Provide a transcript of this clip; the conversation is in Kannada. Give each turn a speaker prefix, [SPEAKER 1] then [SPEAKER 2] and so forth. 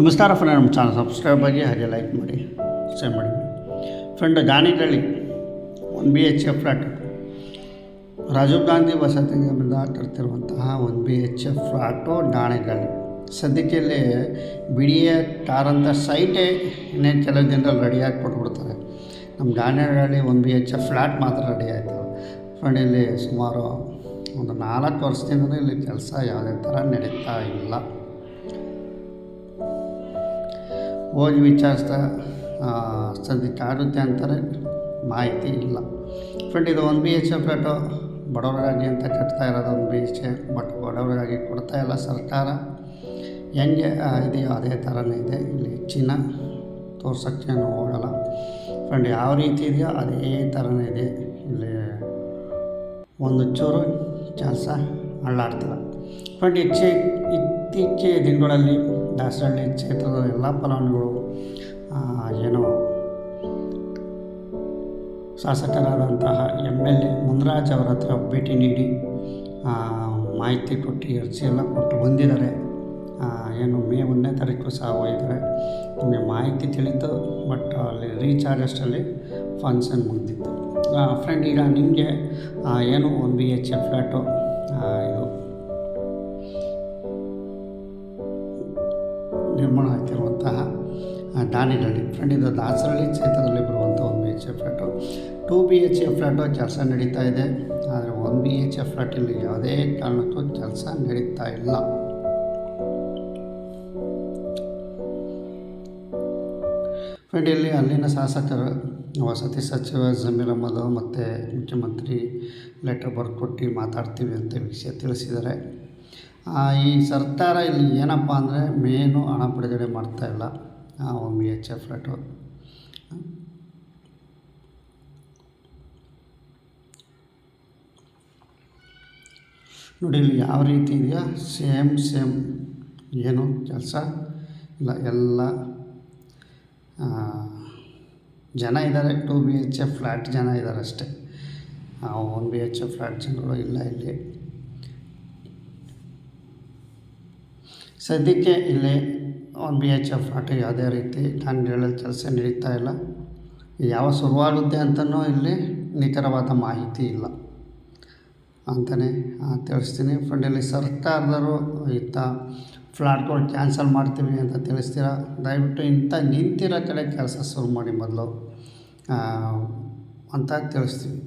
[SPEAKER 1] ನಮಸ್ಕಾರ ಫ್ರೆಂಡ್, ನಮ್ಮ ಚಾನಲ್ ಸಬ್ಸ್ಕ್ರೈಬ್ ಆಗಿ ಹಾಗೆ ಲೈಕ್ ಮಾಡಿ ಶೇರ್ ಮಾಡಿ. Friend, Ganigalli 1 BHK flat Rajiv Gandhi ವಸತಿ ನಿಗಮದಿಂದ ಕಟ್ತಿರುವಂತಹ 1 BHK ಫ್ಲ್ಯಾಟು ಗಾಣಿಗಳ್ಳಿ. ಸದ್ಯಕ್ಕೆ ಇಲ್ಲಿ ಬಿಡಿಎ ಟಾರ್ ಅಂತ ಸೈಟೇ ಇನ್ನೇನು ಕೆಲವು ದಿನದಲ್ಲಿ ರೆಡಿಯಾಗಿ ಕೊಟ್ಬಿಡ್ತಾರೆ. ನಮ್ಮ ಗಾಣಿಗಳ್ಳಿ 1 BHK ಫ್ಲ್ಯಾಟ್ ಮಾತ್ರ ರೆಡಿ ಆಯಿತು. ಫ್ರೆಂಡ್, ಇಲ್ಲಿ ಸುಮಾರು ಒಂದು 4 ವರ್ಷದಿಂದ ಇಲ್ಲಿ ಕೆಲಸ ಯಾವುದೇ ಥರ ನಡೀತಾ ಇಲ್ಲ. ಹೋಗಿ ವಿಚಾರಿಸ್ತಾ ಸದ್ಯಕ್ಕೆ ಆಗುತ್ತೆ ಅಂತಾರೆ, ಮಾಹಿತಿ ಇಲ್ಲ. ಫ್ರೆಂಡ್, ಇದು 1 BHK ಫ್ಲ್ಯಾಟು ಬಡವರಿಗಾಗಿ ಅಂತ ಕಟ್ತಾ ಇರೋದು 1 BHK. ಬಟ್ ಬಡವರಿಗಾಗಿ ಕೊಡ್ತಾ ಇಲ್ಲ ಸರ್ಕಾರ. ಹೆಂಗೆ ಇದೆಯೋ ಅದೇ ಥರನೇ ಇದೆ. ಇಲ್ಲಿ ಹೆಚ್ಚಿನ ತೋರ್ಸೋಕ್ಕೆ ಹೋಗಲ್ಲ. ಫ್ರೆಂಡ್, ಯಾವ ರೀತಿ ಇದೆಯೋ ಅದೇ ಥರನೇ ಇದೆ. ಇಲ್ಲಿ ಒಂದು ಚೂರು ಕೆಲಸ ಅಳ್ಳಾಡ್ತಲ್ಲ. ಫ್ರೆಂಡ್, ಇತ್ತೀಚೆಗೆ ದಿನಗಳಲ್ಲಿ ದಾಸರಳ್ಳಿ ಕ್ಷೇತ್ರದ ಎಲ್ಲ ಫಲಾನುಭವಿಗಳು ಏನು ಶಾಸಕರಾದಂತಹ MLA ಮುನ್ರಾಜ್ ಅವರ ಹತ್ರ ಭೇಟಿ ನೀಡಿ ಮಾಹಿತಿ ಕೊಟ್ಟು ಅರ್ಜಿ ಎಲ್ಲ ಕೊಟ್ಟು ಬಂದಿದ್ದಾರೆ. ಏನು ಮೇ 1ನೇ ತಾರೀಕು ಸಹ ಹೋಗಿದ್ದಾರೆ. ನಿಮಗೆ ಮಾಹಿತಿ ತಿಳಿತು, ಬಟ್ ಅಲ್ಲಿ ರೀಚಾರ್ಜ್ ಅಷ್ಟರಲ್ಲಿ ಫಂಕ್ಷನ್ ಮುಗಿದಿತ್ತು. ಫ್ರೆಂಡ್, ಈಗ ನಿಮಗೆ ಏನು 1 BHK ಫ್ಲ್ಯಾಟು ಇದು ನಿರ್ಮಾಣ ಆಗ್ತಿರುವಂತಹ ದಾನಿಗಳ್ಳಿ. ಫ್ರೆಂಡ್, ಇದು ದಾಸರಳ್ಳಿ ಕ್ಷೇತ್ರದಲ್ಲಿ ಬರುವಂಥ 1 BHK ಫ್ಲ್ಯಾಟು. 2 BHK ಫ್ಲ್ಯಾಟು ಕೆಲಸ ನಡೀತಾ ಇದೆ. ಆದರೆ 1 BHK ಫ್ಲ್ಯಾಟಲ್ಲಿ ಯಾವುದೇ ಕಾರಣಕ್ಕೂ ಕೆಲಸ ನಡೀತಾ ಇಲ್ಲ. ಫ್ರೆಂಡ್, ಇಲ್ಲಿ ಅಲ್ಲಿನ ಶಾಸಕರು ವಸತಿ ಸಚಿವ ಜಮೀರ್ ಅಹ್ಮದ್ ಮತ್ತು ಮುಖ್ಯಮಂತ್ರಿ ಲೆಟರ್ ಬರ್ಕೊಟ್ಟು ಮಾತಾಡ್ತೀವಿ ಅಂತ ವಿಷಯ ತಿಳಿಸಿದ್ದಾರೆ. ಈ ಸರ್ಕಾರ ಇಲ್ಲಿ ಏನಪ್ಪ ಅಂದರೆ ಮೇನು ಹಣ ಬಿಡುಗಡೆ ಮಾಡ್ತಾಯಿಲ್ಲ 1 BHK ಫ್ಲ್ಯಾಟು. ನೋಡಿ, ಇಲ್ಲಿ ಯಾವ ರೀತಿ ಇದೆಯಾ ಸೇಮ್ ಏನು ಕೆಲಸ ಇಲ್ಲ. ಎಲ್ಲ ಜನ ಇದ್ದಾರೆ, 2 BHK ಫ್ಲ್ಯಾಟ್ ಜನ ಇದ್ದಾರೆ ಅಷ್ಟೇ. 1 BHK ಫ್ಲ್ಯಾಟ್ ಜನಗಳು ಇಲ್ಲ ಇಲ್ಲಿ. ಸದ್ಯಕ್ಕೆ ಇಲ್ಲಿ 1 BHK ಫ್ಲ್ಯಾಟು ಯಾವುದೇ ರೀತಿ ಗಾಣಿಗಳ್ಳಿಯಲ್ಲಿ ಕೆಲಸ ನಡೀತಾ ಇಲ್ಲ. ಯಾವ ಶುರುವಾಗುತ್ತೆ ಅಂತಲೂ ಇಲ್ಲಿ ನಿಖರವಾದ ಮಾಹಿತಿ ಇಲ್ಲ ಅಂತಲೇ ತಿಳಿಸ್ತೀನಿ. ಫ್ರೆಂಡ್, ಇಲ್ಲಿ ಸರ್ಕಾರದವರು ಇಂಥ ಫ್ಲ್ಯಾಟ್ಗಳು ಕ್ಯಾನ್ಸಲ್ ಮಾಡ್ತೀವಿ ಅಂತ ತಿಳಿಸ್ತೀರ. ದಯವಿಟ್ಟು ಇಂಥ ನಿಂತಿರೋ ಕಡೆ ಕೆಲಸ ಶುರು ಮಾಡಿ ಮೊದಲು ಅಂತ ತಿಳಿಸ್ತೀವಿ.